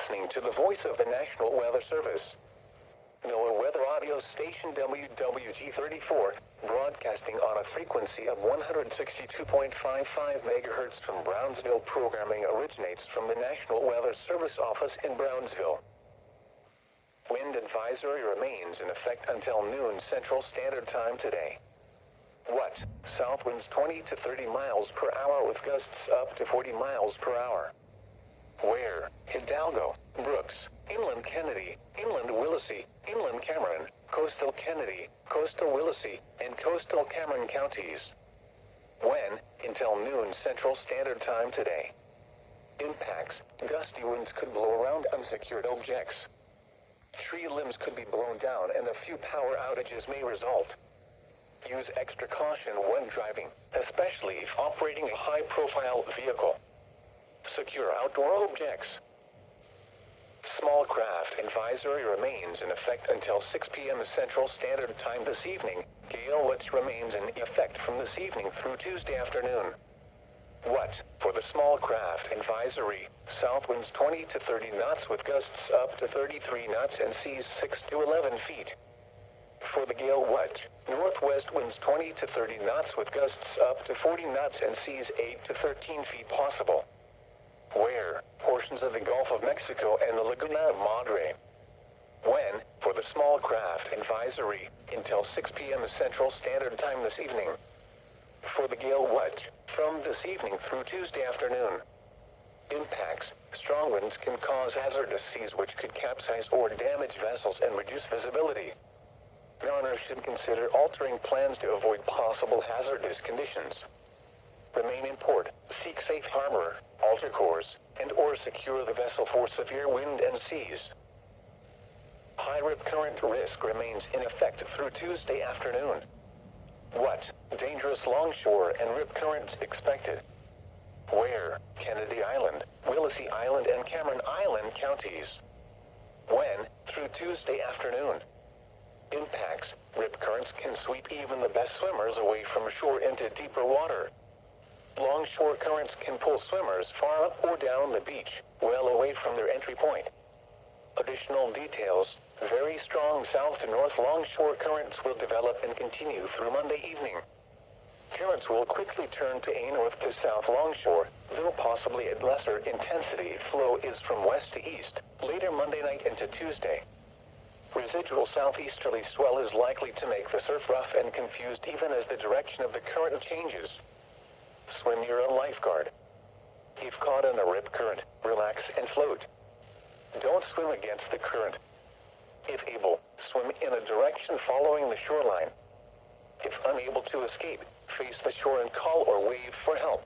listening to the voice of the National Weather Service. NOAA weather audio station Wwg34, broadcasting on a frequency of 162.55 MHz from Brownsville. Programming originates from the National Weather Service office in Brownsville. Wind advisory remains in effect until noon Central Standard Time today. What? South winds 20 to 30 miles per hour with gusts up to 40 miles per hour. Where? Hidalgo, Brooks, Inland Kennedy, Inland Willacy, Inland Cameron, Coastal Kennedy, Coastal Willacy, and Coastal Cameron counties. When? Until noon Central Standard Time today. Impacts: gusty winds could blow around unsecured objects. Tree limbs could be blown down and a few power outages may result. Use extra caution when driving, especially if operating a high-profile vehicle. Secure outdoor objects. Small craft advisory remains in effect until 6 p.m. Central Standard Time this evening. Gail, which remains in effect from this evening through Tuesday afternoon. What? For the small craft advisory, south winds 20 to 30 knots with gusts up to 33 knots and seas 6 to 11 feet. For the Gail watch, northwest winds 20 to 30 knots with gusts up to 40 knots and seas 8 to 13 feet possible. Where? Portions of the Gulf of Mexico and the Laguna of Madre. When? For the small craft advisory, until 6 p.m. Central Standard Time this evening. For the Gail watch, from this evening through Tuesday afternoon. Impacts: strong winds can cause hazardous seas which could capsize or damage vessels and reduce visibility. Owners should consider altering plans to avoid possible hazardous conditions. Remain in port, seek safe harbor, alter course, and/or secure the vessel for severe wind and seas. High rip current risk remains in effect through Tuesday afternoon. What? Dangerous longshore and rip currents expected. Where? Kennedy Island, Willacy Island, and Cameron Island counties. When? Through Tuesday afternoon. Impacts: rip currents can sweep even the best swimmers away from shore into deeper water. Longshore currents can pull swimmers far up or down the beach, well away from their entry point. Additional details: very strong south to north longshore currents will develop and continue through Monday evening. Currents will quickly turn to a north to south longshore, though possibly at lesser intensity. Flow is from west to east, later Monday night into Tuesday. Residual southeasterly swell is likely to make the surf rough and confused even as the direction of the current changes. Swim near a lifeguard. If caught in a rip current, relax and float. Don't swim against the current. If able, swim in a direction following the shoreline. If unable to escape, face the shore and call or wave for help.